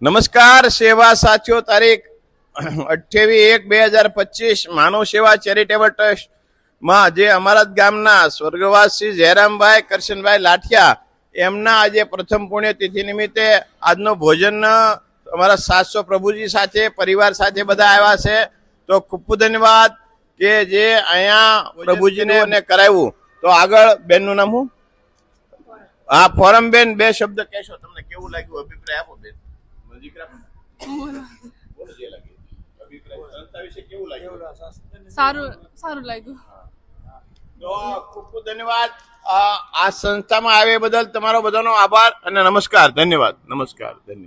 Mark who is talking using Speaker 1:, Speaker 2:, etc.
Speaker 1: નમસ્કાર સેવા સાથીઓ, તારીખ 28/1/2025 માનવ સેવા ચેરિટેબલ ટ્રસ્ટ માં જે અમારા ગામના સ્વર્ગવાસી જયરામભાઈ કરશનભાઈ લાઠિયા એમના આજે પ્રથમ પુણ્યતિથિ નિમિત્તે આજનો ભોજન અમારા 700 પ્રભુજી સાથે પરિવાર સાથે બધા આવ્યા છે. તો ખૂબ ખૂબ ધન્યવાદ કે જે અહીંયા પ્રભુજીને કરાવ્યું. તો આગળ બેનનું નામ શું? હા, ફોરમ બેન, બે શબ્દ કહેશો, તમને કેવું લાગ્યું? અભિપ્રાય આપો બેન.
Speaker 2: સારું લાગ્યું.
Speaker 1: તો ખૂબ ખૂબ ધન્યવાદ. આ સંસ્થામાં આવે બદલ તમારો બધાનો આભાર અને નમસ્કાર. ધન્યવાદ. નમસ્કાર. ધન્યવાદ.